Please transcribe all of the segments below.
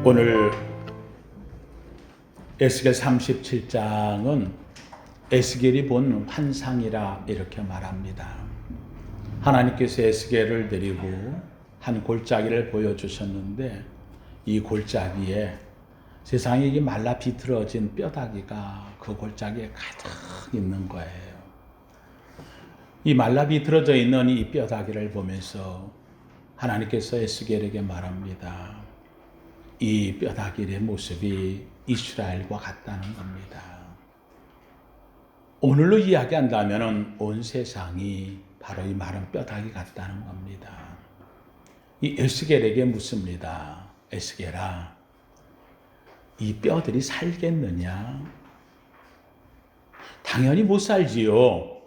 오늘 에스겔 37장은 에스겔이 본 환상이라 이렇게 말합니다. 하나님께서 에스겔을 데리고 한 골짜기를 보여주셨는데 이 골짜기에 세상에 이게 말라 비틀어진 뼈다귀가 그 골짜기에 가득 있는 거예요. 이 말라 비틀어져 있는 이 뼈다귀를 보면서 하나님께서 에스겔에게 말합니다. 이 뼈다귀의 모습이 이스라엘과 같다는 겁니다. 오늘로 이야기한다면 온 세상이 바로 이 마른 뼈다귀 같다는 겁니다. 이 에스겔에게 묻습니다. 에스겔아, 이 뼈들이 살겠느냐? 당연히 못 살지요.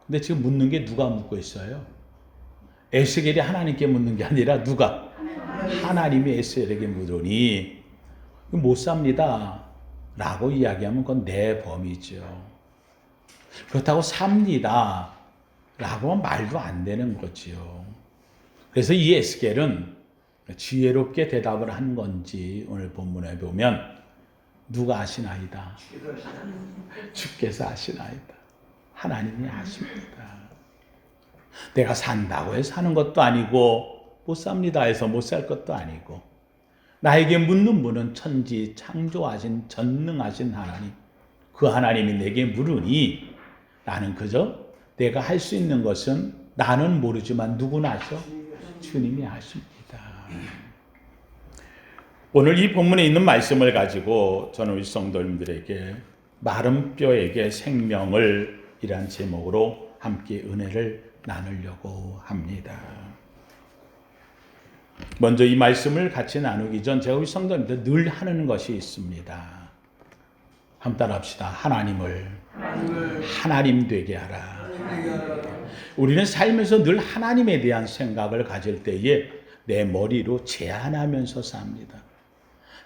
근데 지금 묻는 게 누가 묻고 있어요? 에스겔이 하나님께 묻는 게 아니라 누가? 하나님이 에스겔에게 묻으니 못 삽니다 라고 이야기하면 그건 내 범위죠. 그렇다고 삽니다 라고 하면 말도 안 되는 거지요. 그래서 이 에스겔은 지혜롭게 대답을 한 건지 오늘 본문에 보면 누가 아시나이다? 주께서 아시나이다. 하나님이 아십니다. 내가 산다고 해서 사는 것도 아니고 못 삽니다 해서 못 살 것도 아니고 나에게 묻는 분은 천지 창조하신 전능하신 하나님, 그 하나님이 내게 물으니 나는 그저 내가 할 수 있는 것은 나는 모르지만 누구나 아셔? 주님이 아십니다. 오늘 이 본문에 있는 말씀을 가지고 저는 우리 성도님들에게 마른 뼈에게 생명을 이란 제목으로 함께 은혜를 나누려고 합니다. 먼저 이 말씀을 같이 나누기 전 제가 우리 성도님들 늘 하는 것이 있습니다. 한번 따라합시다. 하나님을 하나님 되게 하라. 우리는 살면서 늘 하나님에 대한 생각을 가질 때에 내 머리로 제한하면서 삽니다.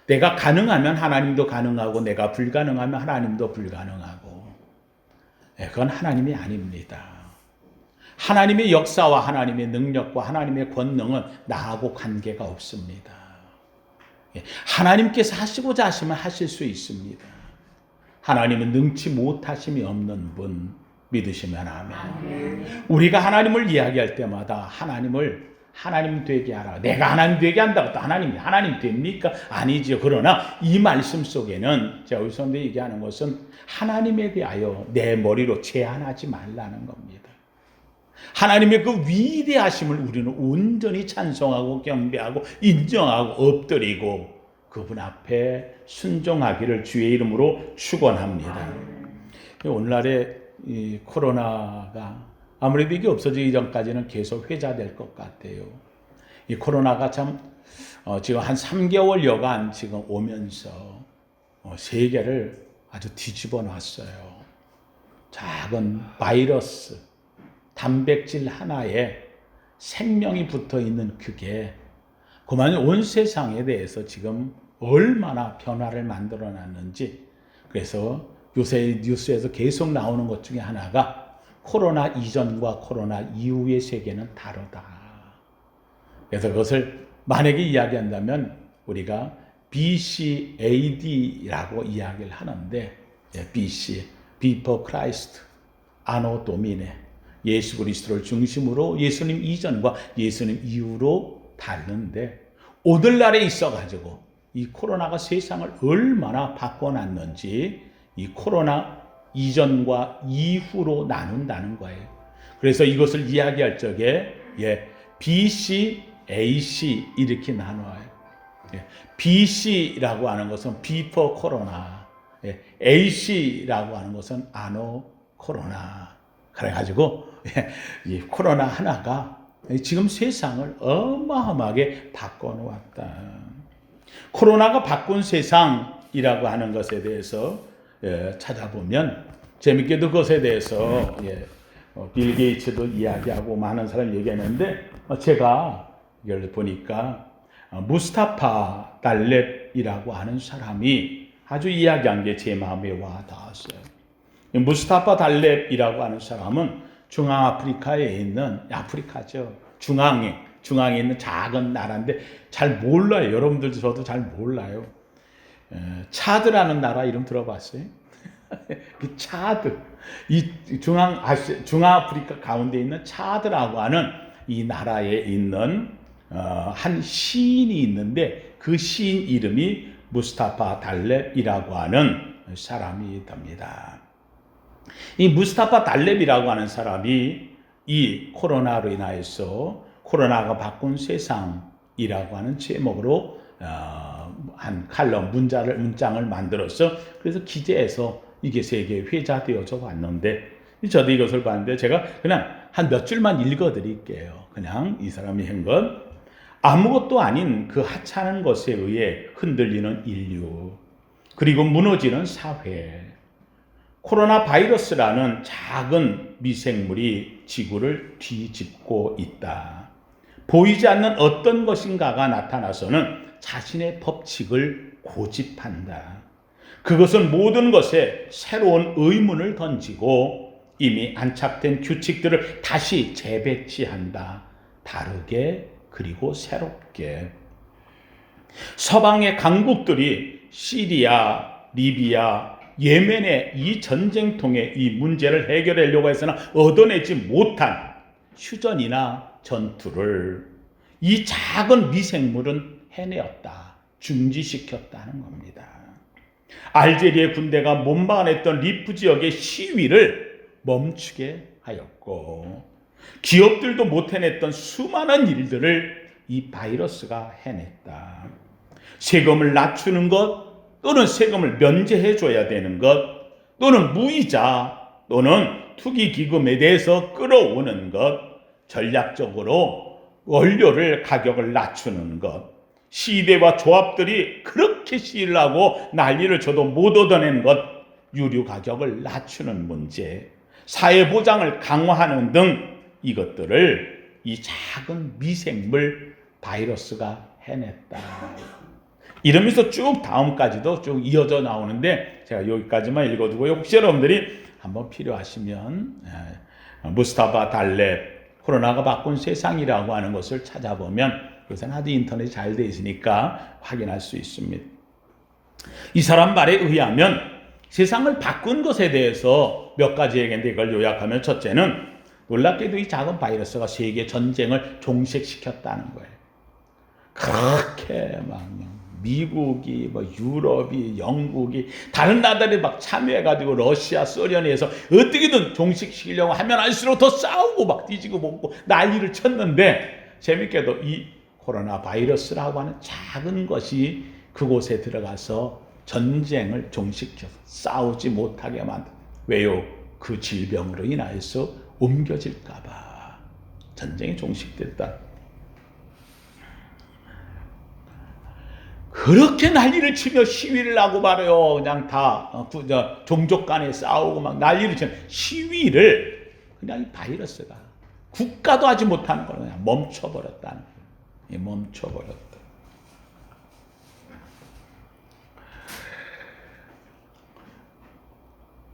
내가 가능하면 하나님도 가능하고 내가 불가능하면 하나님도 불가능하고 그건 하나님이 아닙니다. 하나님의 역사와 하나님의 능력과 하나님의 권능은 나하고 관계가 없습니다. 하나님께서 하시고자 하시면 하실 수 있습니다. 하나님은 능치 못하심이 없는 분 믿으시면 아멘. 우리가 하나님을 이야기할 때마다 하나님을 하나님 되게 하라. 내가 하나님 되게 한다고 또 하나님 됩니까? 아니죠. 그러나 이 말씀 속에는 제가 우리 성도에 얘기하는 것은 하나님에 대하여 내 머리로 제한하지 말라는 겁니다. 하나님의 그 위대하심을 우리는 온전히 찬송하고 경배하고 인정하고 엎드리고 그분 앞에 순종하기를 주의 이름으로 축원합니다. 오늘날의 이 코로나가 아무래도 이게 없어지기 전까지는 계속 회자될 것 같아요. 이 코로나가 참 지금 한 3개월여간 지금 오면서 세계를 아주 뒤집어 놨어요. 작은 바이러스, 단백질 하나에 생명이 붙어 있는 그게 그만 온 세상에 대해서 지금 얼마나 변화를 만들어 놨는지. 그래서 요새 뉴스에서 계속 나오는 것 중에 하나가 코로나 이전과 코로나 이후의 세계는 다르다. 그래서 그것을 만약에 이야기한다면 우리가 BCAD라고 이야기를 하는데 BC, Before Christ, Anno Domini, 예수 그리스도를 중심으로 예수님 이전과 예수님 이후로 다른데 오늘날에 있어가지고 이 코로나가 세상을 얼마나 바꿔놨는지 이 코로나 이전과 이후로 나눈다는 거예요. 그래서 이것을 이야기할 적에 BC, AC 이렇게 나눠요. BC라고 하는 것은 Before Corona, AC라고 하는 것은 Anno Corona. 그래가지고 이 코로나 하나가 지금 세상을 어마어마하게 바꿔놓았다. 코로나가 바꾼 세상이라고 하는 것에 대해서 찾아보면 재밌게도 그것에 대해서 빌 게이츠도 이야기하고 많은 사람이 얘기했는데 제가 이걸 보니까 무스타파 달렙이라고 하는 사람이 아주 이야기한 게 제 마음에 와 닿았어요. 무스타파 달렙이라고 하는 사람은 중앙아프리카에 있는 아프리카죠. 중앙에 중앙에 있는 작은 나라인데 잘 몰라요. 여러분들도 저도 잘 몰라요. 차드라는 나라 이름 들어봤어요? 그 차드, 이 중아프리카 가운데 있는 차드라고 하는 이 나라에 있는 한 시인이 있는데 그 시인 이름이 무스타파 달렙이라고 하는 사람이 됩니다. 이 무스타파 달렙이라고 하는 사람이 이 코로나로 인하여서 코로나가 바꾼 세상이라고 하는 제목으로 한 칼럼 문장을 만들어서 그래서 기재해서 이게 세계에 회자되어져 왔는데 저도 이것을 봤는데 제가 그냥 한 몇 줄만 읽어드릴게요. 그냥 이 사람이 한 것. 아무것도 아닌 그 하찮은 것에 의해 흔들리는 인류, 그리고 무너지는 사회, 코로나 바이러스라는 작은 미생물이 지구를 뒤집고 있다. 보이지 않는 어떤 것인가가 나타나서는 자신의 법칙을 고집한다. 그것은 모든 것에 새로운 의문을 던지고 이미 안착된 규칙들을 다시 재배치한다. 다르게 그리고 새롭게. 서방의 강국들이 시리아, 리비아, 예멘의 이 전쟁통의 이 문제를 해결하려고 해서는 얻어내지 못한 휴전이나 전투를 이 작은 미생물은 해내었다. 중지시켰다는 겁니다. 알제리의 군대가 몸방했던 리프 지역의 시위를 멈추게 하였고 기업들도 못 해냈던 수많은 일들을 이 바이러스가 해냈다. 세금을 낮추는 것 또는 세금을 면제해 줘야 되는 것 또는 무이자 또는 투기기금에 대해서 끌어오는 것, 전략적으로 원료를 가격을 낮추는 것, 시대와 조합들이 그렇게 시위를 하고 난리를 쳐도 못 얻어낸 것, 유류 가격을 낮추는 문제, 사회보장을 강화하는 등 이것들을 이 작은 미생물 바이러스가 해냈다. 이러면서 쭉 다음까지도 쭉 이어져 나오는데 제가 여기까지만 읽어두고요. 혹시 여러분들이 한번 필요하시면 무스타파 달렙 코로나가 바꾼 세상이라고 하는 것을 찾아보면 그것은 아주 인터넷이 잘 되어 있으니까 확인할 수 있습니다. 이 사람 말에 의하면 세상을 바꾼 것에 대해서 몇 가지 얘기인데 이걸 요약하면 첫째는 놀랍게도 이 작은 바이러스가 세계 전쟁을 종식시켰다는 거예요. 그렇게 막 미국이 뭐 유럽이 영국이 다른 나라들이 막 참여해가지고 러시아 소련에서 어떻게든 종식시키려고 하면 할수록 더 싸우고 막 뒤지고 먹고 난리를 쳤는데 재밌게도 이 코로나 바이러스라고 하는 작은 것이 그곳에 들어가서 전쟁을 종식시켜서 싸우지 못하게 만든. 왜요? 그 질병으로 인하여서 옮겨질까봐 전쟁이 종식됐다. 그렇게 난리를 치며 시위를 하고 말이요. 그냥 다 종족 간에 싸우고 막 난리를 치는 시위를 그냥 이 바이러스가 국가도 하지 못하는 걸 그냥 멈춰버렸다는 거예요. 멈춰버렸다.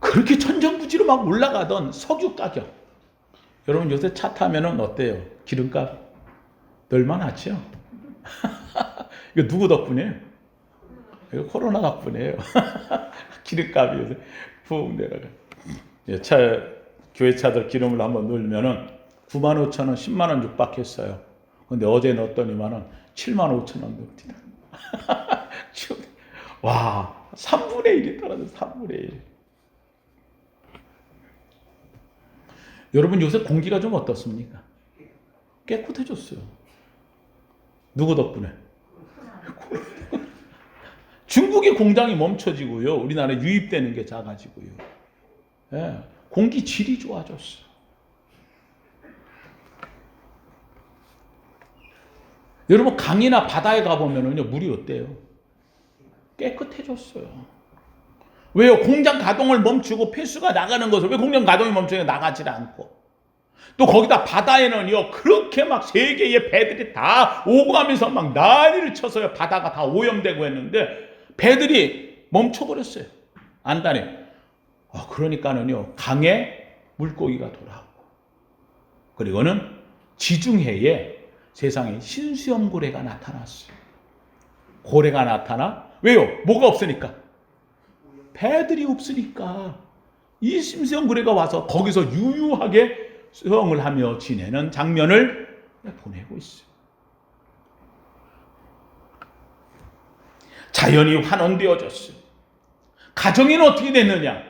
그렇게 천정부지로 막 올라가던 석유 가격. 여러분 요새 차 타면은 어때요? 기름값 늘만하죠? 이거 누구 덕분이에요? 이거 코로나 덕분이에요. 기름값이 요새 푹 내려가. 교회 차들 기름을 한번 넣으면은 95,000원, 10만 원 육박했어요. 근데 어제 넣었더니만은 75,000원 넣습니다. 와, 3분의 1이 떨어져, 3분의 1. 여러분 요새 공기가 좀 어떻습니까? 깨끗해졌어요. 누구 덕분에? 중국의 공장이 멈춰지고요. 우리나라에 유입되는 게 작아지고요. 예, 공기 질이 좋아졌어요. 여러분 강이나 바다에 가보면은요 물이 어때요? 깨끗해졌어요. 왜요? 공장 가동을 멈추고 폐수가 나가는 것을 왜 공장 가동이 멈추고 나가질 않고 또 거기다 바다에는요 그렇게 막 세계의 배들이 다 오고 가면서 막 난리를 쳐서요 바다가 다 오염되고 했는데 배들이 멈춰버렸어요. 안다네. 그러니까는요 강에 물고기가 돌아오고 그리고는 지중해에 세상에 신수염 고래가 나타났어요. 고래가 나타나? 왜요? 뭐가 없으니까? 배들이 없으니까 이 신수염 고래가 와서 거기서 유유하게 수영을 하며 지내는 장면을 보내고 있어요. 자연이 환원되어졌어요. 가정에는 어떻게 됐느냐?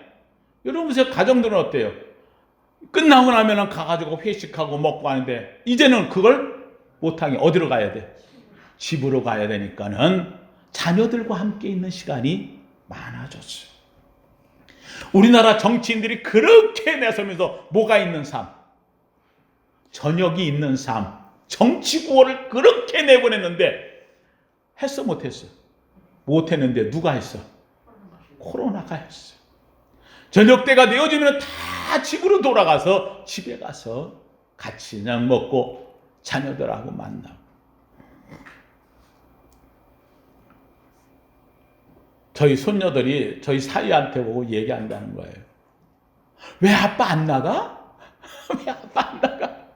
여러분 보세요. 가정들은 어때요? 끝나고 나면 가가지고 회식하고 먹고 하는데 이제는 그걸 못하게 어디로 가야 돼? 집으로 가야 되니까는 자녀들과 함께 있는 시간이 많아졌어요. 우리나라 정치인들이 그렇게 내서면서 뭐가 있는 삶, 저녁이 있는 삶, 정치 구호를 그렇게 내보냈는데 했어 못했어? 못했는데 누가 했어? 코로나가 했어. 저녁 때가 되어지면 다 집으로 돌아가서 집에 가서 같이 그냥 먹고 자녀들하고 만나고. 저희 손녀들이 저희 사위한테 보고 얘기한다는 거예요. 왜 아빠 안 나가? 왜 아빠 안 나가?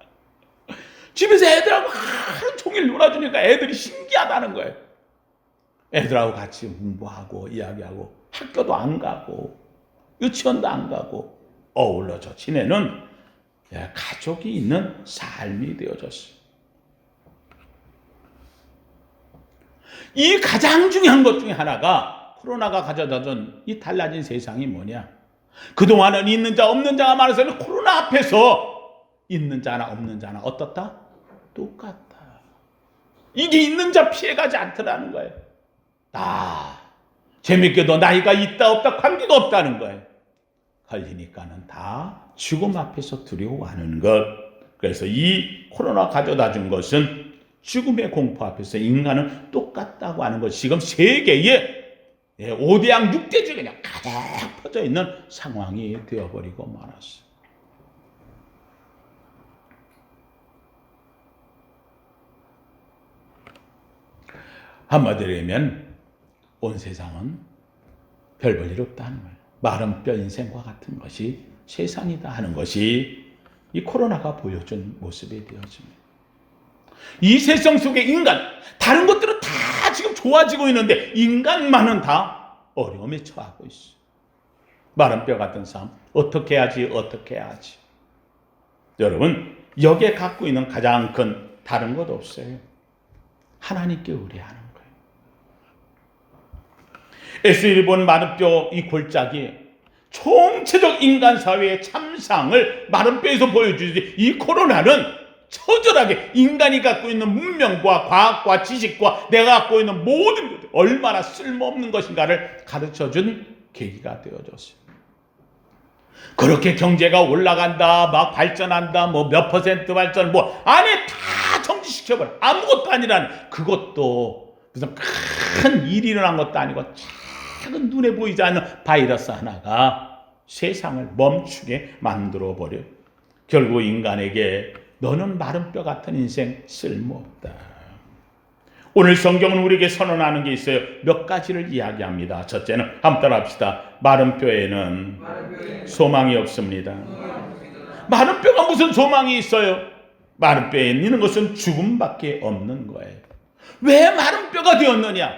집에서 애들하고 하루 종일 놀아주니까 애들이 신기하다는 거예요. 애들하고 같이 공부하고 이야기하고 학교도 안 가고 유치원도 안 가고 어울러져 지내는 가족이 있는 삶이 되어졌어요. 이 가장 중요한 것 중에 하나가 코로나가 가져다 준 이 달라진 세상이 뭐냐? 그동안은 있는 자 없는 자가 많아서 코로나 앞에서 있는 자나 없는 자나 어떻다? 똑같다. 이게 있는 자 피해가지 않더라는 거예요. 재밌게도 나이가 있다 없다 관계가 없다는 거예요. 걸리니까는 다 죽음 앞에서 두려워하는 것. 그래서 이 코로나 가져다 준 것은 죽음의 공포 앞에서 인간은 똑같다고 하는 것. 지금 세계에 5대양 6대 중에 그냥 가득 퍼져 있는 상황이 되어버리고 말았어요. 한마디로 하면 온 세상은 별 볼 일 없다는 거예요. 마른 뼈 인생과 같은 것이 세상이다 하는 것이 이 코로나가 보여준 모습이 되어집니다. 이 세상 속의 인간, 다른 것들은 다 지금 좋아지고 있는데 인간만은 다 어려움에 처하고 있어요. 마른 뼈 같은 삶, 어떻게 해야지. 여러분, 여기에 갖고 있는 가장 큰 다른 것 없어요. 하나님께 의뢰하는 거예요. S1이 본 마른 뼈 이 골짜기, 총체적 인간 사회의 참상을 마른 뼈에서 보여주지, 이 코로나는 처절하게 인간이 갖고 있는 문명과 과학과 지식과 내가 갖고 있는 모든 것들 얼마나 쓸모없는 것인가를 가르쳐준 계기가 되어졌어요. 그렇게 경제가 올라간다, 막 발전한다, 몇 퍼센트 발전, 안에 다 정지시켜버려. 아무것도 아니라는, 그것도 무슨 큰 일이 일어난 것도 아니고 작은 눈에 보이지 않는 바이러스 하나가 세상을 멈추게 만들어버려. 결국 인간에게 너는 마른 뼈 같은 인생 쓸모없다. 오늘 성경은 우리에게 선언하는 게 있어요. 몇 가지를 이야기합니다. 첫째는 한번 따라합시다. 마른 뼈에는 소망이 없습니다. 마른 뼈가 무슨 소망이 있어요? 마른 뼈에 있는 것은 죽음밖에 없는 거예요. 왜 마른 뼈가 되었느냐?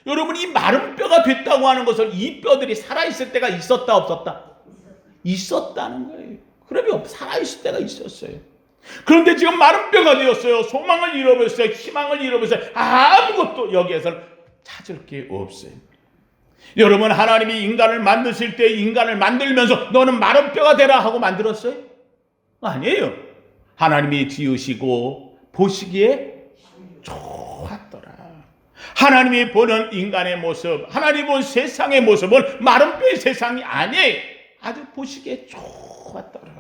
여러분, 이 마른 뼈가 됐다고 하는 것은 이 뼈들이 살아있을 때가 있었다 없었다? 있었다는 거예요. 그러면 살아있을 때가 있었어요. 그런데 지금 마른 뼈가 되었어요. 소망을 잃어버렸어요. 희망을 잃어버렸어요. 아무것도 여기에서 찾을 게 없어요. 여러분, 하나님이 인간을 만드실 때 인간을 만들면서 너는 마른 뼈가 되라 하고 만들었어요? 아니에요. 하나님이 지으시고 보시기에 좋았더라. 하나님이 보는 인간의 모습, 하나님이 본 세상의 모습은 마른 뼈의 세상이 아니에요. 아주 보시기에 좋았더라.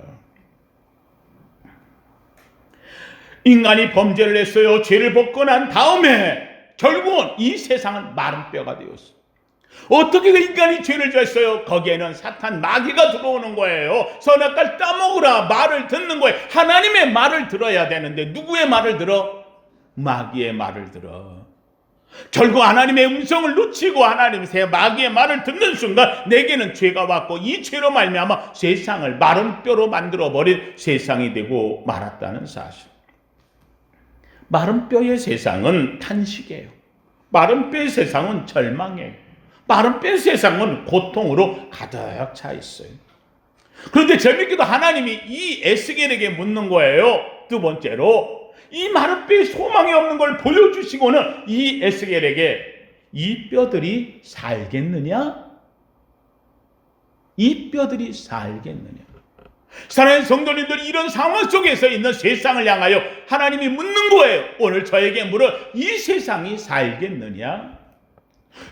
인간이 범죄를 했어요. 죄를 벗고 난 다음에 결국은 이 세상은 마른 뼈가 되었어요. 어떻게 인간이 죄를 지었어요? 거기에는 사탄 마귀가 들어오는 거예요. 선악과를 따먹으라 말을 듣는 거예요. 하나님의 말을 들어야 되는데 누구의 말을 들어? 마귀의 말을 들어. 결국 하나님의 음성을 놓치고 하나님의 마귀의 말을 듣는 순간 내게는 죄가 왔고 이 죄로 말미암아 세상을 마른 뼈로 만들어버린 세상이 되고 말았다는 사실. 마른 뼈의 세상은 탄식이에요. 마른 뼈의 세상은 절망이에요. 마른 뼈의 세상은 고통으로 가득 차 있어요. 그런데 재밌게도 하나님이 이 에스겔에게 묻는 거예요. 두 번째로 이 마른 뼈에 소망이 없는 걸 보여주시고는 이 에스겔에게 이 뼈들이 살겠느냐? 이 뼈들이 살겠느냐? 사랑하는 성도님들, 이런 상황 속에서 있는 세상을 향하여 하나님이 묻는 거예요. 오늘 저에게 물어 이 세상이 살겠느냐?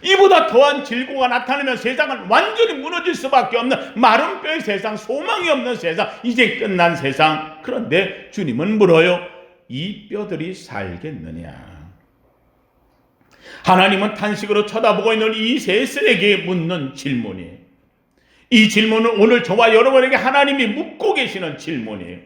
이보다 더한 질고가 나타나면 세상은 완전히 무너질 수밖에 없는 마른 뼈의 세상, 소망이 없는 세상, 이제 끝난 세상. 그런데 주님은 물어요. 이 뼈들이 살겠느냐? 하나님은 탄식으로 쳐다보고 있는 이 에스겔에게 묻는 질문이에요. 이 질문은 오늘 저와 여러분에게 하나님이 묻고 계시는 질문이에요.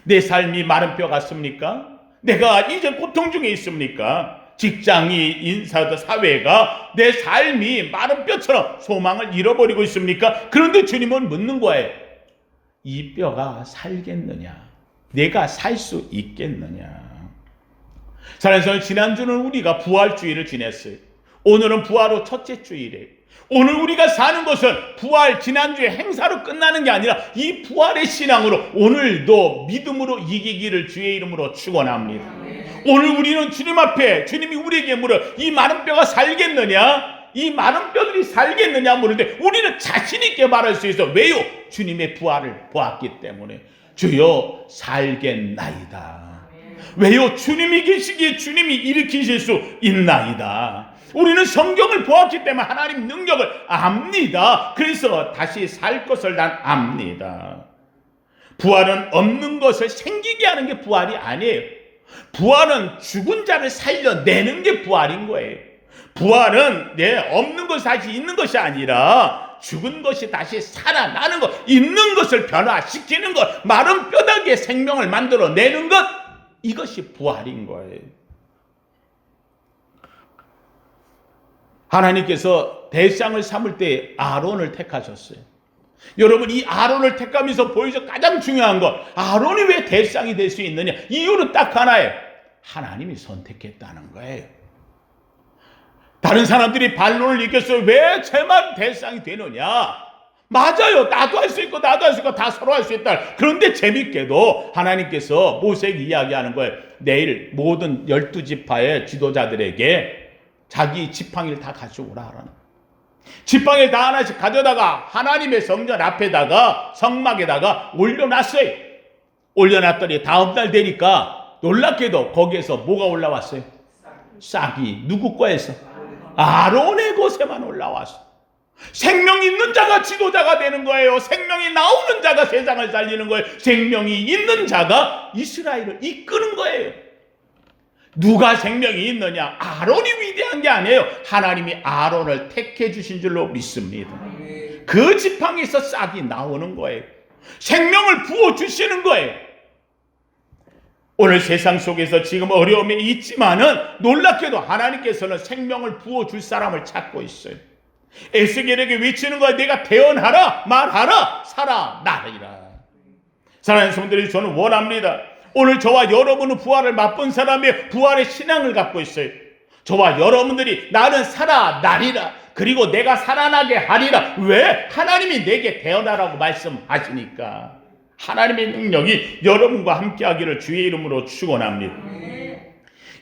내 삶이 마른 뼈 같습니까? 내가 이제 고통 중에 있습니까? 직장이, 인사도, 사회가 내 삶이 마른 뼈처럼 소망을 잃어버리고 있습니까? 그런데 주님은 묻는 거예요. 이 뼈가 살겠느냐? 내가 살 수 있겠느냐? 사랑하는 지난주는 우리가 부활주의를 지냈어요. 오늘은 부활 후 첫째 주일이에요. 오늘 우리가 사는 것은 부활 지난주의 행사로 끝나는 게 아니라 이 부활의 신앙으로 오늘도 믿음으로 이기기를 주의 이름으로 축원합니다. 오늘 우리는 주님 앞에 주님이 우리에게 물어 이 마른 뼈가 살겠느냐? 이 마른 뼈들이 살겠느냐 물을 때 우리는 자신 있게 말할 수 있어. 왜요? 주님의 부활을 보았기 때문에. 주여 살겠나이다. 왜요? 주님이 계시기에 주님이 일으키실 수 있나이다. 우리는 성경을 보았기 때문에 하나님 능력을 압니다. 그래서 다시 살 것을 난 압니다. 부활은 없는 것을 생기게 하는 게 부활이 아니에요. 부활은 죽은 자를 살려내는 게 부활인 거예요. 부활은 없는 것이 다시 있는 것이 아니라 죽은 것이 다시 살아나는 것, 있는 것을 변화시키는 것, 마른 뼈다귀에 생명을 만들어내는 것, 이것이 부활인 거예요. 하나님께서 대상을 삼을 때 아론을 택하셨어요. 여러분, 이 아론을 택하면서 보여줘 가장 중요한 것, 아론이 왜 대상이 될 수 있느냐? 이유는 딱 하나예요. 하나님이 선택했다는 거예요. 다른 사람들이 반론을 일으켰어요. 왜 쟤만 대상이 되느냐? 맞아요. 나도 할 수 있고 나도 할 수 있고 다 서로 할 수 있다. 그런데 재밌게도 하나님께서 모세에게 이야기하는 거예요. 내일 모든 12지파의 지도자들에게 자기 지팡이를 다 가져오라 하라는. 지팡이를 다 하나씩 가져다가 하나님의 성전 앞에다가 성막에다가 올려놨어요. 올려놨더니 다음날 되니까 놀랍게도 거기에서 뭐가 올라왔어요? 싹이. 누구 거에서? 아론의 곳에만 올라왔어. 생명 있는 자가 지도자가 되는 거예요. 생명이 나오는 자가 세상을 살리는 거예요. 생명이 있는 자가 이스라엘을 이끄는 거예요. 누가 생명이 있느냐? 아론이 위대한 게 아니에요. 하나님이 아론을 택해 주신 줄로 믿습니다. 그 지팡이에서 싹이 나오는 거예요. 생명을 부어주시는 거예요. 오늘 세상 속에서 지금 어려움이 있지만은 놀랍게도 하나님께서는 생명을 부어줄 사람을 찾고 있어요. 에스겔에게 외치는 거야. 내가 태어나라, 말하라, 살아나리라. 사랑하는 성도들이, 저는 원합니다. 오늘 저와 여러분은 부활을 맛본 사람의 부활의 신앙을 갖고 있어요. 저와 여러분들이 나는 살아나리라, 그리고 내가 살아나게 하리라. 왜? 하나님이 내게 태어나라고 말씀하시니까. 하나님의 능력이 여러분과 함께하기를 주의 이름으로 축원합니다.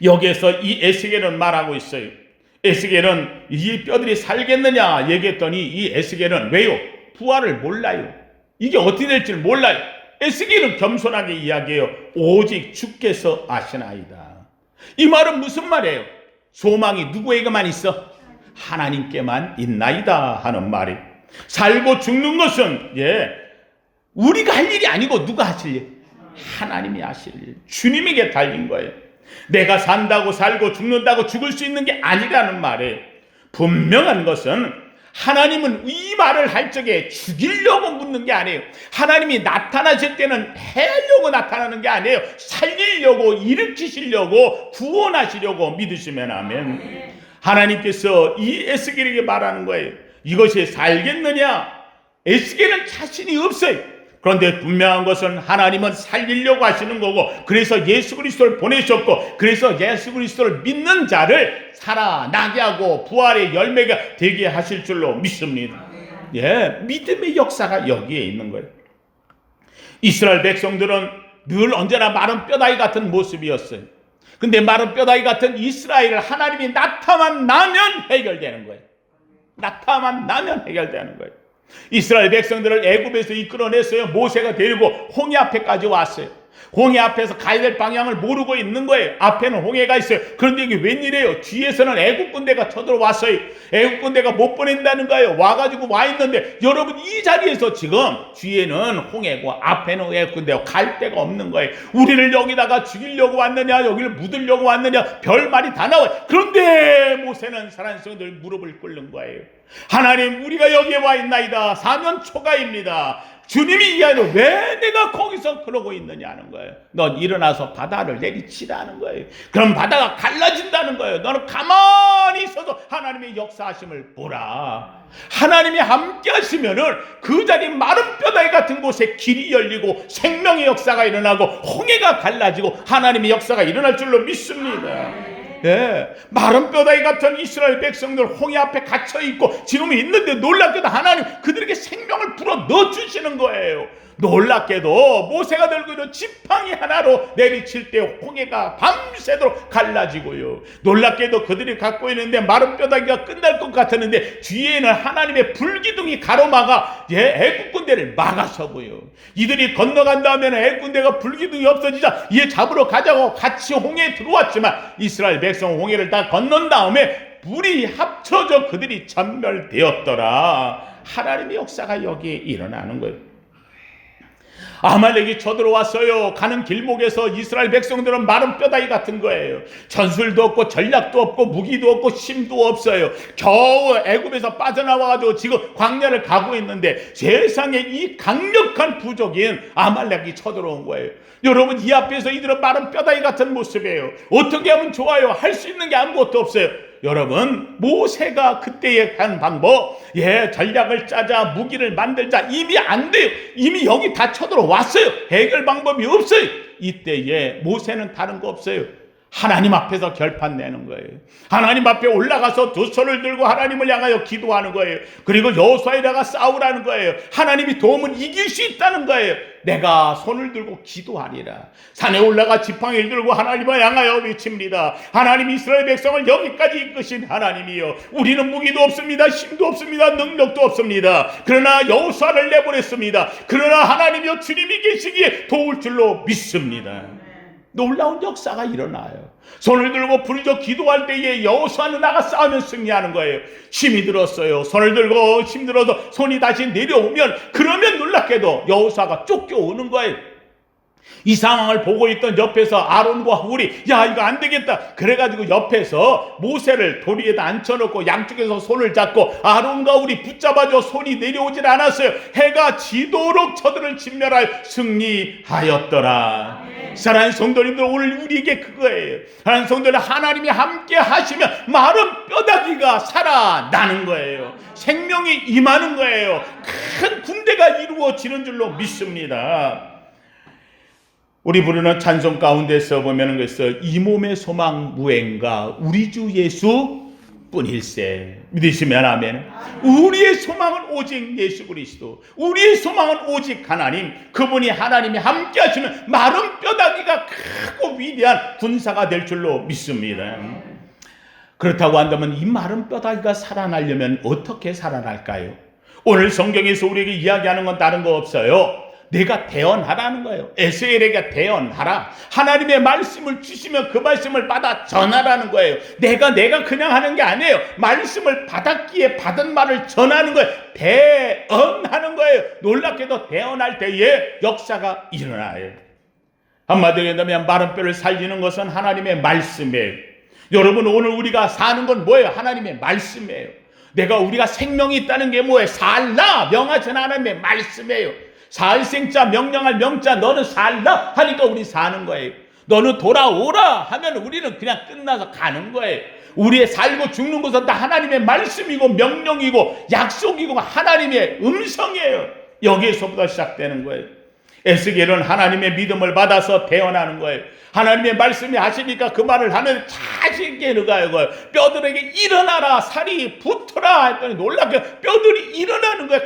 여기에서 이 에스겔은 말하고 있어요. 에스겔은 이 뼈들이 살겠느냐 얘기했더니 이 에스겔은 왜요? 부활을 몰라요. 이게 어떻게 될지 몰라요. 에스겔은 겸손하게 이야기해요. 오직 주께서 아시나이다. 이 말은 무슨 말이에요? 소망이 누구에게만 있어? 하나님께만 있나이다 하는 말이에요. 살고 죽는 것은 우리가 할 일이 아니고 누가 하실 일? 하나님이 하실 일. 주님에게 달린 거예요. 내가 산다고 살고 죽는다고 죽을 수 있는 게 아니라는 말이에요. 분명한 것은 하나님은 이 말을 할 적에 죽이려고 묻는 게 아니에요. 하나님이 나타나실 때는 해하려고 나타나는 게 아니에요. 살리려고, 일으키시려고, 구원하시려고 믿으시면 아멘. 하나님께서 이 에스겔에게 말하는 거예요. 이것이 살겠느냐? 에스겔은 자신이 없어요. 그런데 분명한 것은 하나님은 살리려고 하시는 거고, 그래서 예수 그리스도를 보내셨고, 그래서 예수 그리스도를 믿는 자를 살아나게 하고 부활의 열매가 되게 하실 줄로 믿습니다. 예, 믿음의 역사가 여기에 있는 거예요. 이스라엘 백성들은 늘 언제나 마른 뼈다귀 같은 모습이었어요. 근데 마른 뼈다귀 같은 이스라엘을 하나님이 나타만 나면 해결되는 거예요. 나타만 나면 해결되는 거예요. 이스라엘 백성들을 애굽에서 이끌어냈어요. 모세가 데리고 홍해 앞에까지 왔어요. 홍해 앞에서 가야 될 방향을 모르고 있는 거예요. 앞에는 홍해가 있어요. 그런데 이게 웬일이에요? 뒤에서는 애굽 군대가 쳐들어왔어요. 애굽 군대가 못 보낸다는 거예요. 와가지고 와 있는데, 여러분 이 자리에서 지금 뒤에는 홍해고 앞에는 애굽 군대고 갈 데가 없는 거예요. 우리를 여기다가 죽이려고 왔느냐, 여기를 묻으려고 왔느냐, 별말이 다 나와요. 그런데 모세는 살아있는 무릎을 꿇는 거예요. 하나님, 우리가 여기에 와 있나이다. 사면 초가입니다. 주님이 이야기하는, 왜 내가 거기서 그러고 있느냐는 거예요. 넌 일어나서 바다를 내리치라는 거예요. 그럼 바다가 갈라진다는 거예요. 너는 가만히 있어서 하나님의 역사하심을 보라. 하나님이 함께 하시면은 그 자리 마른 뼈다귀 같은 곳에 길이 열리고 생명의 역사가 일어나고 홍해가 갈라지고 하나님의 역사가 일어날 줄로 믿습니다. 예, 마른 뼈다귀 같은 이스라엘 백성들 홍해 앞에 갇혀있고 지금 있는데, 놀랍게도 하나님 그들에게 생명을 불어 넣어주시는 거예요. 놀랍게도 모세가 들고 있는 지팡이 하나로 내리칠 때 홍해가 밤새도록 갈라지고요. 놀랍게도 그들이 갖고 있는데 마른 뼈다귀가 끝날 것 같았는데 뒤에는 하나님의 불기둥이 가로막아 애굽 군대를 막아서고요. 이들이 건너간 다음에는 애굽 군대가 불기둥이 없어지자 얘 잡으러 가자고 같이 홍해에 들어왔지만 이스라엘 백성 홍해를 다 건넌 다음에 불이 합쳐져 그들이 전멸되었더라. 하나님의 역사가 여기에 일어나는 거예요. 아말렉이 쳐들어왔어요. 가는 길목에서 이스라엘 백성들은 마른 뼈다귀 같은 거예요. 전술도 없고 전략도 없고 무기도 없고 힘도 없어요. 겨우 애굽에서 빠져나와가지고 지금 광야를 가고 있는데 세상에 이 강력한 부족인 아말렉이 쳐들어온 거예요. 여러분, 이 앞에서 이들은 마른 뼈다귀 같은 모습이에요. 어떻게 하면 좋아요? 할 수 있는 게 아무것도 없어요. 여러분, 모세가 그때에 한 방법, 전략을 짜자, 무기를 만들자, 이미 안 돼요. 이미 여기 다 쳐들어왔어요. 해결 방법이 없어요. 이때에 모세는 다른 거 없어요. 하나님 앞에서 결판 내는 거예요. 하나님 앞에 올라가서 두 손을 들고 하나님을 향하여 기도하는 거예요. 그리고 여호수아에다가 싸우라는 거예요. 하나님이 도움을 이길 수 있다는 거예요. 내가 손을 들고 기도하리라. 산에 올라가 지팡이를 들고 하나님을 향하여 외칩니다. 하나님, 이스라엘 백성을 여기까지 이끄신 하나님이요, 우리는 무기도 없습니다. 힘도 없습니다. 능력도 없습니다. 그러나 여호수아를 내보냈습니다. 그러나 하나님이요, 주님이 계시기에 도울 줄로 믿습니다. 놀라운 역사가 일어나요. 손을 들고 부르짖어 기도할 때에 여호수아는 나가 싸우면 승리하는 거예요. 힘이 들었어요. 손을 들고 힘들어서 손이 다시 내려오면, 그러면 놀랍게도 여호수아가 쫓겨오는 거예요. 이 상황을 보고 있던 옆에서 아론과 훌이, 야, 이거 안 되겠다. 그래가지고 옆에서 모세를 도리에다 앉혀놓고 양쪽에서 손을 잡고 아론과 훌이 붙잡아줘. 손이 내려오질 않았어요. 해가 지도록 저들을 진멸할 승리하였더라. 사랑하는 성도님들, 오늘 우리에게 그거예요. 사랑하는 성도님들, 하나님이 함께 하시면 마른 뼈다귀가 살아나는 거예요. 생명이 임하는 거예요. 큰 군대가 이루어지는 줄로 믿습니다. 우리 부르는 찬송 가운데서 보면은 그래서 이 몸의 소망 무엔가 우리 주 예수 뿐일세. 믿으시면 아멘. 우리의 소망은 오직 예수 그리스도. 우리의 소망은 오직 하나님. 그분이 하나님이 함께 하시면 마른 뼈다귀가 크고 위대한 군사가 될 줄로 믿습니다. 그렇다고 한다면 이 마른 뼈다귀가 살아나려면 어떻게 살아날까요? 오늘 성경에서 우리에게 이야기하는 건 다른 거 없어요. 내가 대언하라는 거예요. 에스겔에게 대언하라. 하나님의 말씀을 주시면 그 말씀을 받아 전하라는 거예요. 내가 그냥 하는 게 아니에요. 말씀을 받았기에 받은 말을 전하는 거예요. 대언하는 거예요. 놀랍게도 대언할 때에 역사가 일어나요. 한마디로 얘기하면 마른 뼈를 살리는 것은 하나님의 말씀이에요. 여러분, 오늘 우리가 사는 건 뭐예요? 하나님의 말씀이에요. 우리가 생명이 있다는 게 뭐예요? 살라 명하신 하나님의 말씀이에요. 살생자 명령할 명자, 너는 살라 하니까 우리 사는 거예요. 너는 돌아오라 하면 우리는 그냥 끝나서 가는 거예요. 우리의 살고 죽는 것은 다 하나님의 말씀이고 명령이고 약속이고 하나님의 음성이에요. 여기에서부터 시작되는 거예요. 에스겔은 하나님의 믿음을 받아서 대언하는 거예요. 하나님의 말씀이 하시니까 그 말을 하면 자신있게 느가요. 뼈들에게 일어나라, 살이 붙어라 했더니 놀랍게 뼈들이 일어나는 거예요.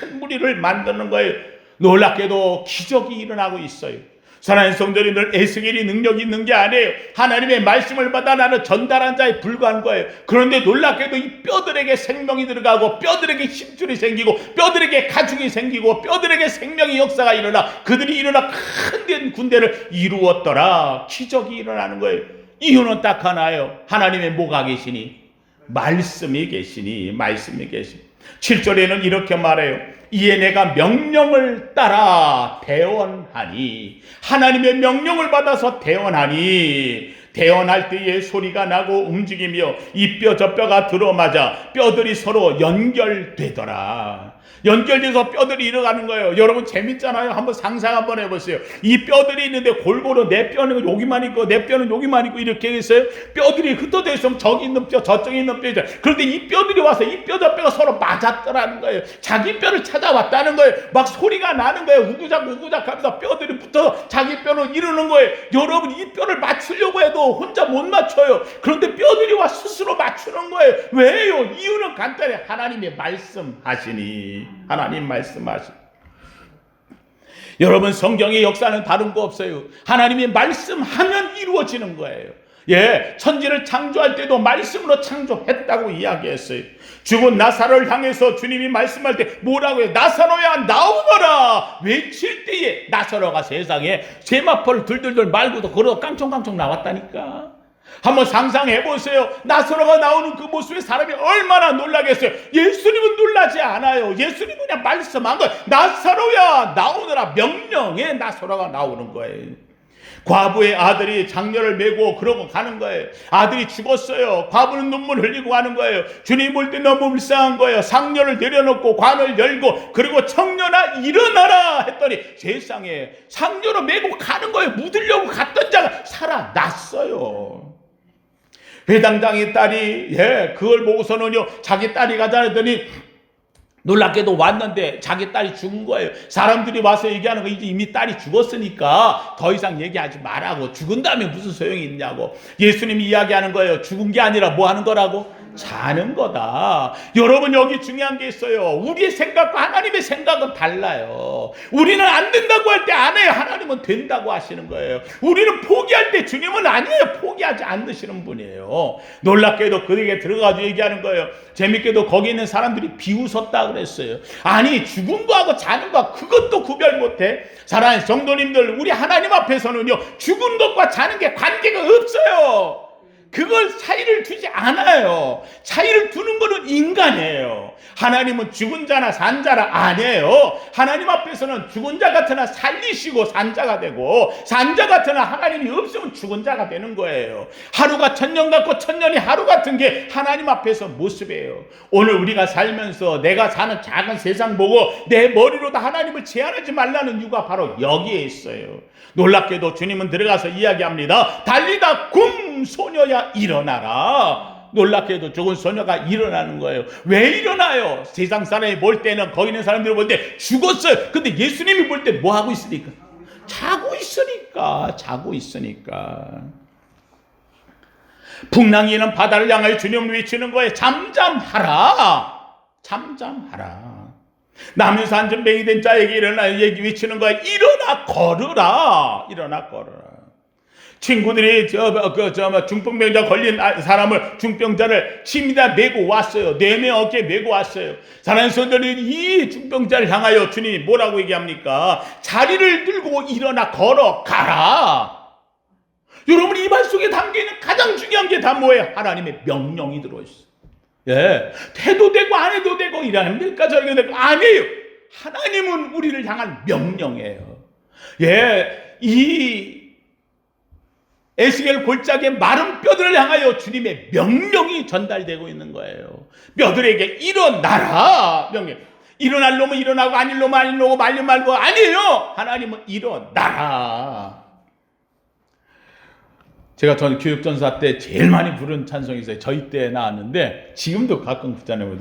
큰 무리를 만드는 거예요. 놀랍게도 기적이 일어나고 있어요. 사랑하는 성도님들, 에스겔이 능력이 있는 게 아니에요. 하나님의 말씀을 받아 나는 전달한 자에 불과한 거예요. 그런데 놀랍게도 이 뼈들에게 생명이 들어가고 뼈들에게 힘줄이 생기고 뼈들에게 가죽이 생기고 뼈들에게 생명의 역사가 일어나 그들이 일어나 큰 군대를 이루었더라. 기적이 일어나는 거예요. 이유는 딱 하나예요. 하나님의 뭐가 계시니? 말씀이 계시니. 말씀이 계시니. 7절에는 이렇게 말해요. 이에 내가 명령을 따라 대언하니. 하나님의 명령을 받아서 대언하니 대언할 때에 소리가 나고 움직이며 이 뼈 저 뼈가 들어맞아 뼈들이 서로 연결되더라. 연결돼서 뼈들이 일어가는 거예요. 여러분 재밌잖아요. 한번 상상 한번 해보세요. 이 뼈들이 있는데 골고루 내 뼈는 여기만 있고 내 뼈는 여기만 있고 이렇게 있어요. 뼈들이 흩어져 있으면 저기 있는 뼈 저쪽에 있는 뼈죠. 그런데 이 뼈들이 와서 이 뼈 저 뼈가 서로 맞았더라는 거예요. 자기 뼈를 찾아왔다는 거예요. 막 소리가 나는 거예요. 우구작 우구작 하면서 뼈들이 붙어서 자기 뼈를 이루는 거예요. 여러분 이 뼈를 맞추려고 해도 혼자 못 맞춰요. 그런데 뼈들이 와 스스로 맞추는 거예요. 왜요? 이유는 간단해. 하나님의 말씀하시니. 하나님 말씀하시니. 여러분 성경의 역사는 다른 거 없어요. 하나님이 말씀하면 이루어지는 거예요. 예, 천지를 창조할 때도 말씀으로 창조했다고 이야기했어요. 죽은 나사로를 향해서 주님이 말씀할 때 뭐라고 해요? 나사로야 나오거라 외칠 때에 나사로가 세상에 세마포를 들들들 말고도 걸어 깡총깡총 나왔다니까. 한번 상상해 보세요. 나사로가 나오는 그 모습에 사람이 얼마나 놀라겠어요. 예수님은 놀라지 않아요. 예수님은 그냥 말씀한 거예요. 나사로야 나오느라 명령에 나사로가 나오는 거예요. 과부의 아들이 장녀를 메고 그러고 가는 거예요. 아들이 죽었어요. 과부는 눈물 흘리고 가는 거예요. 주님 볼 때 너무 불쌍한 거예요. 상녀를 내려놓고 관을 열고 그리고 청년아 일어나라 했더니 세상에 상녀로 메고 가는 거예요. 묻으려고 갔던 자가 살아났어요. 회당장의 딸이 그걸 보고서는요 자기 딸이 가자 했더니 놀랍게도 왔는데 자기 딸이 죽은 거예요. 사람들이 와서 얘기하는 거 이제 이미 딸이 죽었으니까 더 이상 얘기하지 말라고. 죽은 다음에 무슨 소용이 있냐고. 예수님이 이야기하는 거예요. 죽은 게 아니라 뭐 하는 거라고? 자는 거다. 여러분 여기 중요한 게 있어요. 우리의 생각과 하나님의 생각은 달라요. 우리는 안 된다고 할 때 안 해요. 하나님은 된다고 하시는 거예요. 우리는 포기할 때 주님은 아니에요. 포기하지 않으시는 분이에요. 놀랍게도 그에게 들어가서 얘기하는 거예요. 재밌게도 거기 있는 사람들이 비웃었다 그랬어요. 아니 죽은 거하고 자는 거 그것도 구별 못해? 사랑하는 성도님들, 우리 하나님 앞에서는요 죽은 것과 자는 게 관계가 없어요. 그걸 차이를 두지 않아요. 차이를 두는 것은 인간이에요. 하나님은 죽은 자나 산 자라 아니에요. 하나님 앞에서는 죽은 자 같으나 살리시고 산 자가 되고 산 자 같으나 하나님이 없으면 죽은 자가 되는 거예요. 하루가 천년 같고 천년이 하루 같은 게 하나님 앞에서 모습이에요. 오늘 우리가 살면서 내가 사는 작은 세상 보고 내 머리로도 하나님을 제한하지 말라는 이유가 바로 여기에 있어요. 놀랍게도 주님은 들어가서 이야기합니다. 달리다 굼 소녀야 일어나라. 놀랍게도 죽은 소녀가 일어나는 거예요. 왜 일어나요? 세상 사람이 볼 때는 거기 있는 사람들이 볼 때 죽었어요. 근데 예수님이 볼 때 뭐 하고 있으니까? 자고 있으니까. 풍랑이는 바다를 향하여 주님을 외치는 거예요. 잠잠하라. 나면서 안전뱅이 된 자에게 일어나 외치는 거야. 일어나 걸으라. 친구들이 중풍병자 걸린 사람을 중병자를 침에다 메고 왔어요. 뇌매 어깨에 메고 왔어요. 사랑하는 성도들이 이 중병자를 향하여 주님이 뭐라고 얘기합니까? 자리를 들고 일어나 걸어가라. 여러분 이 말 속에 담겨있는 가장 중요한 게 다 뭐예요? 하나님의 명령이 들어있어요. 예, 해도 되고 안 해도 되고 이러니까 저렇게 되고 아니에요. 하나님은 우리를 향한 명령이에요. 예, 이 에스겔 골짜기의 마른 뼈들을 향하여 주님의 명령이 전달되고 있는 거예요. 뼈들에게 일어나라. 명령. 일어날 놈은 일어나고 아닐 놈은 아닐 놈고 말려 말고 아니에요. 하나님은 일어나라. 제가 전 교육전사 때 제일 많이 부른 찬송이 있어요. 저희 때 나왔는데 지금도 가끔 부르잖아요.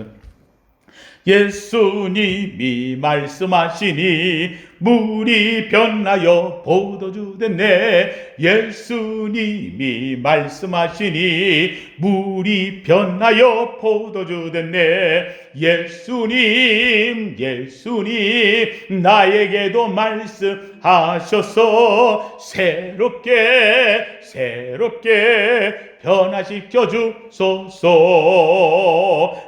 예수님이 말씀하시니 물이 변하여 포도주 됐네. 예수님이 말씀하시니 물이 변하여 포도주 됐네. 예수님 나에게도 말씀하셔서 새롭게 변화시켜 주소서.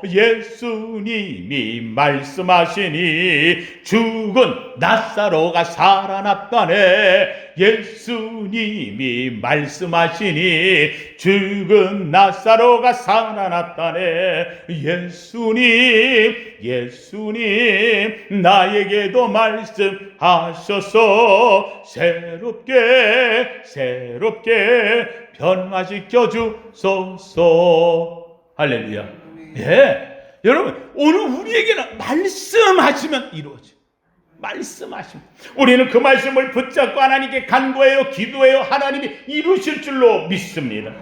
예수님이 말씀하시니 죽은 나사로가 살아났다네. 예수님이 말씀하시니 죽은 나사로가 살아났다네. 예수님 나에게도 말씀하셔서 새롭게 변화시켜 주소서. 할렐루야. 예, 여러분, 오늘 우리에게는 말씀하시면 이루어져. 말씀하시면 우리는 그 말씀을 붙잡고 하나님께 간구해요, 기도해요. 하나님이 이루실 줄로 믿습니다.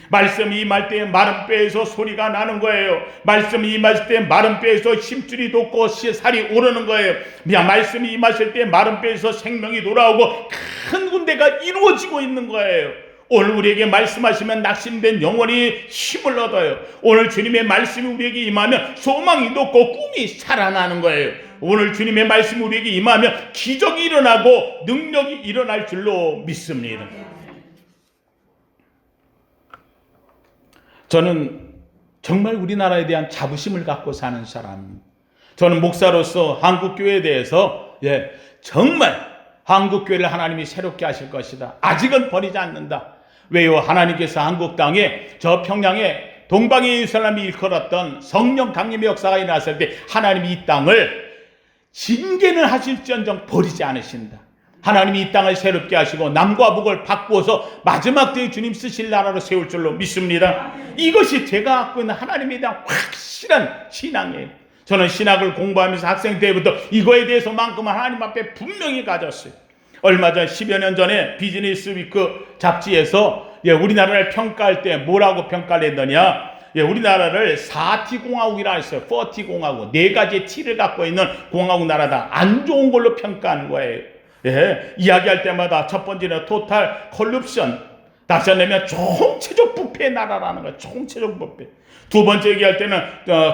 말씀이 임할 때 마른 뼈에서 소리가 나는 거예요. 말씀이 임하실 때 마른 뼈에서 힘줄이 돋고 살이 오르는 거예요. 말씀이 임하실 때 마른 뼈에서 생명이 돌아오고 큰 군대가 이루어지고 있는 거예요. 오늘 우리에게 말씀하시면 낙심된 영혼이 힘을 얻어요. 오늘 주님의 말씀이 우리에게 임하면 소망이 돋고 꿈이 살아나는 거예요. 오늘 주님의 말씀이 우리에게 임하면 기적이 일어나고 능력이 일어날 줄로 믿습니다. 저는 정말 우리나라에 대한 자부심을 갖고 사는 사람입니다. 저는 목사로서 한국교회에 대해서 정말 한국교회를 하나님이 새롭게 하실 것이다. 아직은 버리지 않는다. 왜요? 하나님께서 한국 땅에 저 평양에 동방의 예루살렘이 일컬었던 성령 강림의 역사가 일어났을 때 하나님이 이 땅을 징계는 하실지언정 버리지 않으신다. 하나님이 이 땅을 새롭게 하시고 남과 북을 바꾸어서 마지막 때에 주님 쓰실 나라로 세울 줄로 믿습니다. 이것이 제가 갖고 있는 하나님에 대한 확실한 신앙이에요. 저는 신학을 공부하면서 학생 때부터 이거에 대해서만큼은 하나님 앞에 분명히 가졌어요. 얼마 전 10여 년 전에 비즈니스 위크 잡지에서 우리나라를 평가할 때 뭐라고 평가를 했더냐, 우리나라를 4T 공화국이라 했어요. 4T 공화국, 4가지의 T를 갖고 있는 공화국 나라다. 안 좋은 걸로 평가하는 거예요. 이야기할 때마다 첫 번째는 토탈 컬룹션, 다시 한번 총체적 부패의 나라라는 거예요. 총체적 부패. 두 번째 얘기할 때는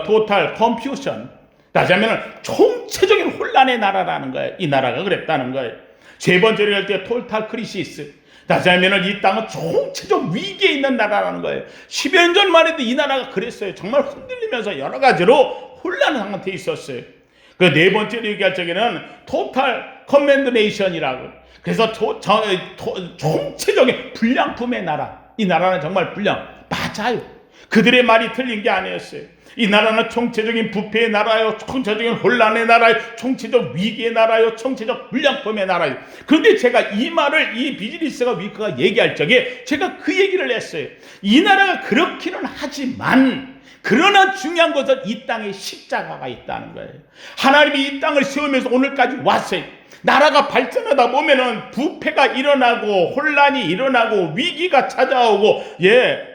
토탈 컴퓨션, 다시 하면 총체적인 혼란의 나라라는 거예요. 이 나라가 그랬다는 거예요. 세 번째로 할 때 토탈 크리시스, 다시 하면 이 땅은 총체적 위기에 있는 나라라는 거예요. 10여 년 전만 해도 이 나라가 그랬어요. 정말 흔들리면서 여러 가지로 혼란한 상태에 있었어요. 그 네 번째로 얘기할 적에는 토탈 커맨드 네이션이라고. 그래서 총체적인 불량품의 나라. 이 나라는 정말 맞아요. 그들의 말이 틀린 게 아니었어요. 이 나라는 총체적인 부패의 나라요, 총체적인 혼란의 나라요, 총체적 위기의 나라요, 총체적 불량품의 나라요. 그런데 제가 이 말을 이 비즈니스가 위크가 얘기할 적에 제가 그 얘기를 했어요. 이 나라가 그렇기는 하지만 그러나 중요한 것은 이 땅에 십자가가 있다는 거예요. 하나님이 이 땅을 세우면서 오늘까지 왔어요. 나라가 발전하다 보면은 부패가 일어나고 혼란이 일어나고 위기가 찾아오고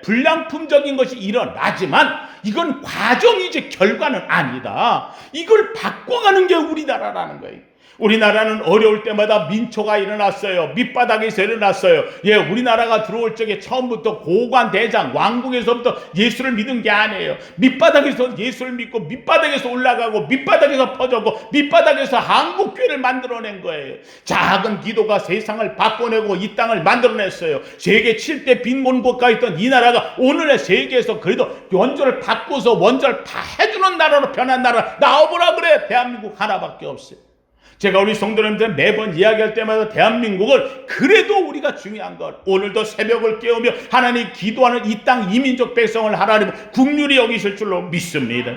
불량품적인 것이 일어나지만 이건 과정이지 결과는 아니다. 이걸 바꿔가는 게 우리나라라는 거예요. 우리나라는 어려울 때마다 민초가 일어났어요. 밑바닥에서 일어났어요. 우리나라가 들어올 적에 처음부터 고관 대장 왕궁에서부터 예수를 믿은 게 아니에요. 밑바닥에서 예수를 믿고 밑바닥에서 올라가고 밑바닥에서 퍼졌고 밑바닥에서 한국교회를 만들어낸 거예요. 작은 기도가 세상을 바꿔내고 이 땅을 만들어냈어요. 세계 7대 빈곤국가 있던 이 나라가 오늘의 세계에서 그래도 원조를 바꿔서 원조를 다 해주는 나라로 변한 나라 나와보라 그래. 대한민국 하나밖에 없어요. 제가 우리 성도님들 매번 이야기할 때마다 대한민국을 그래도 우리가 중요한 것, 오늘도 새벽을 깨우며 하나님 기도하는 이 땅 이민족 백성을 하나님 긍휼히 여기실 줄로 믿습니다.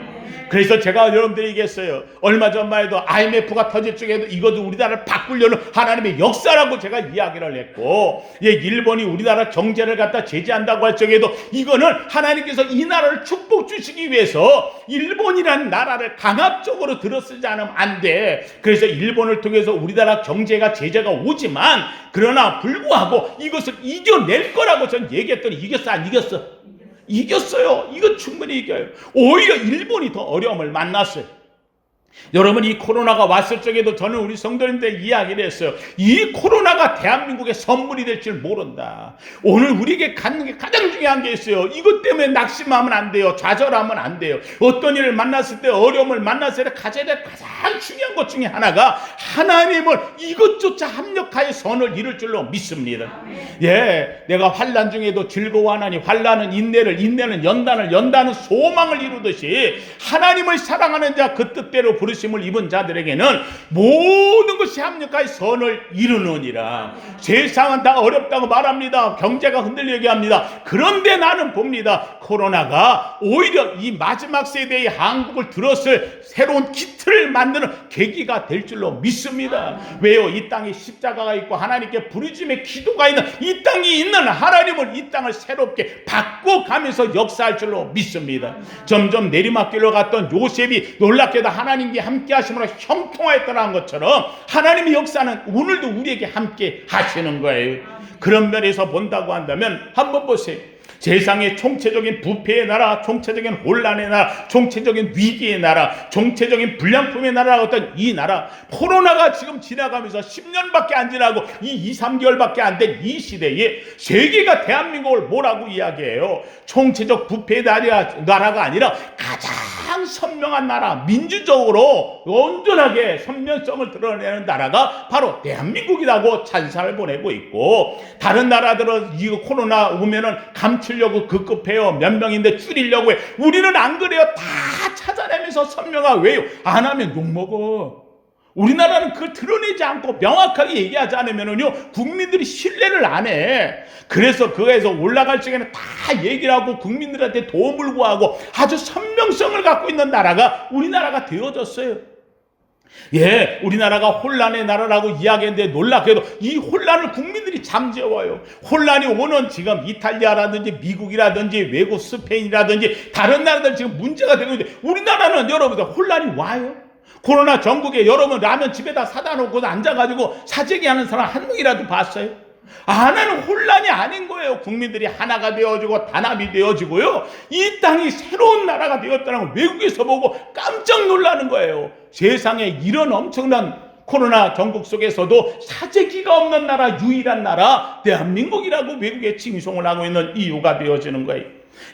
그래서 제가 여러분들이 얘기했어요. 얼마 전만 해도 IMF가 터질 적에도 이것도 우리나라를 바꾸려는 하나님의 역사라고 제가 이야기를 했고, 일본이 우리나라 경제를 갖다 제재한다고 할 적에도 이거는 하나님께서 이 나라를 축복 주시기 위해서 일본이라는 나라를 강압적으로 들어쓰지 않으면 안 돼. 그래서 일본을 통해서 우리나라 경제가 제재가 오지만 그러나 불구하고 이것을 이겨낼 거라고 전 얘기했더니 이겼어 안 이겼어? 이겼어요. 이거 충분히 이겨요. 오히려 일본이 더 어려움을 만났어요. 여러분, 이 코로나가 왔을 적에도 저는 우리 성도님들 이야기를 했어요. 이 코로나가 대한민국의 선물이 될 줄 모른다. 오늘 우리에게 갖는 게 가장 중요한 게 있어요. 이것 때문에 낙심하면 안 돼요. 좌절하면 안 돼요. 어떤 일을 만났을 때, 어려움을 만났을 때 가져야 될 가장 중요한 것 중에 하나가 하나님을 이것조차 합력하여 선을 이룰 줄로 믿습니다. 예, 내가 환난 중에도 즐거워하나니 환난은 인내를, 인내는 연단을, 연단은 소망을 이루듯이 하나님을 사랑하는 자 그 뜻대로 부르심을 입은 자들에게는 모든 것이 합력하여 선을 이루느니라. 세상은 다 어렵다고 말합니다. 경제가 흔들리게 합니다. 그런데 나는 봅니다. 코로나가 오히려 이 마지막 세대의 한국을 들었을 새로운 기틀을 만드는 계기가 될 줄로 믿습니다. 왜요? 이 땅에 십자가가 있고 하나님께 부르심의 기도가 있는 이 땅이 있는 하나님을 이 땅을 새롭게 바꿔가면서 역사할 줄로 믿습니다. 점점 내리막길로 갔던 요셉이 놀랍게도 하나님께 함께 하심으로 형통하였다는 것처럼 하나님의 역사는 오늘도 우리에게 함께 하시는 거예요. 그런 면에서 본다고 한다면 한번 보세요. 세상의 총체적인 부패의 나라, 총체적인 혼란의 나라, 총체적인 위기의 나라, 총체적인 불량품의 나라가 어떤 이 나라, 코로나가 지금 지나가면서 10년밖에 안 지나고 이 2, 3개월밖에 안 된 이 시대에 세계가 대한민국을 뭐라고 이야기해요? 총체적 부패의 나라가 아니라 가장 선명한 나라, 민주적으로 온전하게 선명성을 드러내는 나라가 바로 대한민국이라고 찬사를 보내고 있고, 다른 나라들은 이 코로나 오면은 감추려고 급급해요. 몇 명인데 줄이려고 해. 우리는 안 그래요. 다 찾아내면서 선명하고. 왜요? 안 하면 욕먹어. 우리나라는 그걸 드러내지 않고 명확하게 얘기하지 않으면은요, 국민들이 신뢰를 안 해. 그래서 그거에서 올라갈 적에는 다 얘기를 하고 국민들한테 도움을 구하고 아주 선명성을 갖고 있는 나라가 우리나라가 되어졌어요. 예, 우리나라가 혼란의 나라라고 이야기했는데 놀랍게도 이 혼란을 국민들이 잠재워요. 혼란이 오는 지금 이탈리아라든지 미국이라든지 외국 스페인이라든지 다른 나라들 지금 문제가 되고 있는데 우리나라는 여러분들 혼란이 와요? 코로나 전국에 여러분 라면 집에다 사다 놓고 앉아가지고 사재기 하는 사람 한 명이라도 봤어요? 하나는 혼란이 아닌 거예요. 국민들이 하나가 되어지고 단합이 되어지고요. 이 땅이 새로운 나라가 되었다는 걸 외국에서 보고 깜짝 놀라는 거예요. 세상에 이런 엄청난 코로나 전국 속에서도 사재기가 없는 나라, 유일한 나라 대한민국이라고 외국에 칭송을 하고 있는 이유가 되어지는 거예요.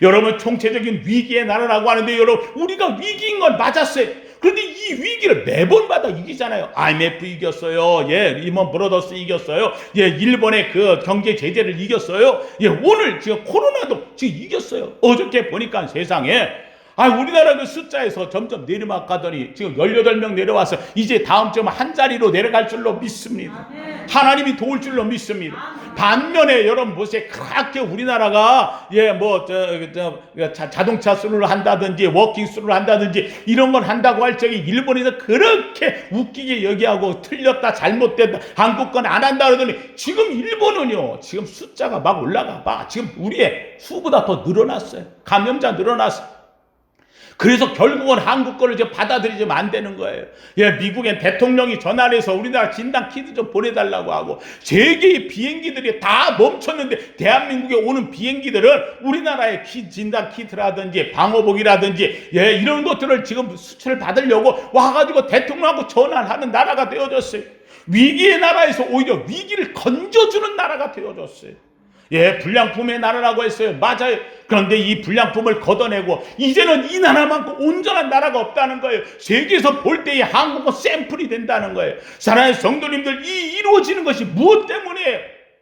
여러분, 총체적인 위기의 나라라고 하는데 여러분, 우리가 위기인 건 맞았어요. 그런데 이 위기를 매번마다 이기잖아요. IMF 이겼어요. 예, 리먼 브러더스 이겼어요. 예, 일본의 그 경제 제재를 이겼어요. 예, 오늘 지금 코로나도 지금 이겼어요. 어저께 보니까 세상에 우리나라 그 숫자에서 점점 내리막 가더니 지금 18명 내려와서 이제 다음 주에 한 자리로 내려갈 줄로 믿습니다. 하나님이 도울 줄로 믿습니다. 반면에 여러분 보세요. 그렇게 우리나라가 자동차 수를 한다든지 워킹 수를 한다든지 이런 건 한다고 할 적에 일본에서 그렇게 웃기게 여기하고 틀렸다 잘못됐다 한국 건 안 한다 그러더니 지금 일본은요 지금 숫자가 막 올라가 봐. 지금 우리의 수보다 더 늘어났어요. 감염자 늘어났어요. 그래서 결국은 한국 거를 이제 받아들이면 안 되는 거예요. 예, 미국엔 대통령이 전화를 해서 우리나라 진단 키트 좀 보내달라고 하고 세계의 비행기들이 다 멈췄는데 대한민국에 오는 비행기들은 우리나라의 진단 키트라든지 방호복이라든지 예, 이런 것들을 지금 수출을 받으려고 와가지고 대통령하고 전화를 하는 나라가 되어졌어요. 위기의 나라에서 오히려 위기를 건져주는 나라가 되어졌어요. 예, 불량품의 나라라고 했어요. 맞아요. 그런데 이 불량품을 걷어내고 이제는 이 나라만큼 온전한 나라가 없다는 거예요. 세계에서 볼 때의 한국은 샘플이 된다는 거예요. 사랑하는 성도님들, 이 이루어지는 것이 무엇 때문에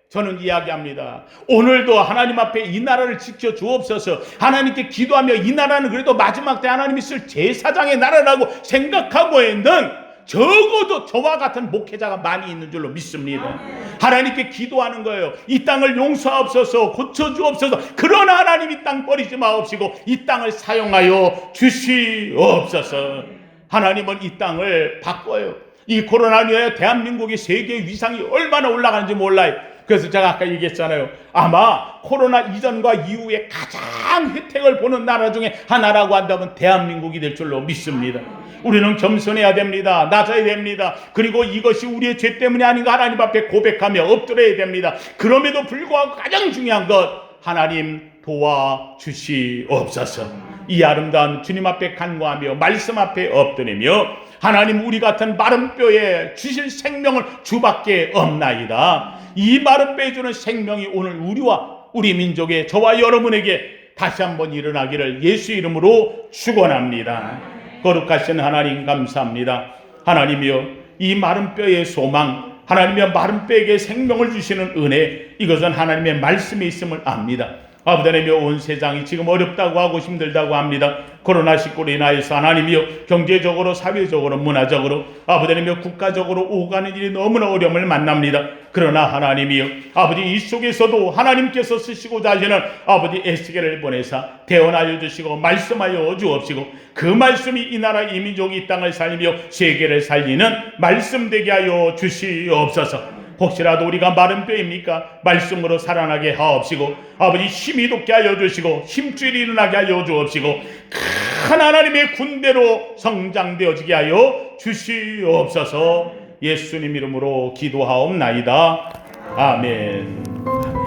저는 이야기합니다. 오늘도 하나님 앞에 이 나라를 지켜주옵소서. 하나님께 기도하며 이 나라는 그래도 마지막 때 하나님이 쓸 제사장의 나라라고 생각하고 있는 적어도 저와 같은 목회자가 많이 있는 줄로 믿습니다. 하나님께 기도하는 거예요. 이 땅을 용서하옵소서, 고쳐주옵소서. 그러나 하나님 이 땅 버리지 마옵시고 이 땅을 사용하여 주시옵소서. 하나님은 이 땅을 바꿔요. 이 코로나로 인하여 대한민국의 세계 위상이 얼마나 올라가는지 몰라요. 그래서 제가 아까 얘기했잖아요. 아마 코로나 이전과 이후에 가장 혜택을 보는 나라 중에 하나라고 한다면 대한민국이 될 줄로 믿습니다. 우리는 겸손해야 됩니다. 낮아야 됩니다. 그리고 이것이 우리의 죄 때문이 아닌가 하나님 앞에 고백하며 엎드려야 됩니다. 그럼에도 불구하고 가장 중요한 것, 하나님 도와주시옵소서. 이 아름다운 주님 앞에 간구하며 말씀 앞에 엎드리며 하나님 우리 같은 마른 뼈에 주실 생명을 주밖에 없나이다. 이 마른 뼈에 주는 생명이 오늘 우리와 우리 민족의 저와 여러분에게 다시 한번 일어나기를 예수 이름으로 축원합니다. 거룩하신 하나님 감사합니다. 하나님이여, 이 마른 뼈의 소망, 하나님이여 마른 뼈에게 생명을 주시는 은혜, 이것은 하나님의 말씀이 있음을 압니다. 아버지 하나님이여, 온 세상이 지금 어렵다고 하고 힘들다고 합니다. 코로나19로 인하여서 하나님이여 경제적으로, 사회적으로, 문화적으로, 아버지 하나님이여 국가적으로 오가는 일이 너무나 어려움을 만납니다. 그러나 하나님이여, 아버지 이 속에서도 하나님께서 쓰시고자 하시는 아버지 에스겔을 보내사 대언하여 주시고 말씀하여 주옵시고, 그 말씀이 이 나라 이 민족 이 땅을 살리며 세계를 살리는 말씀 되게 하여 주시옵소서. 혹시라도 우리가 마른 뼈입니까? 말씀으로 살아나게 하옵시고, 아버지 힘이 돋게 하여 주시고 힘줄이 일어나게 하여 주옵시고, 큰 하나님의 군대로 성장되어지게 하여 주시옵소서. 예수님 이름으로 기도하옵나이다. 아멘.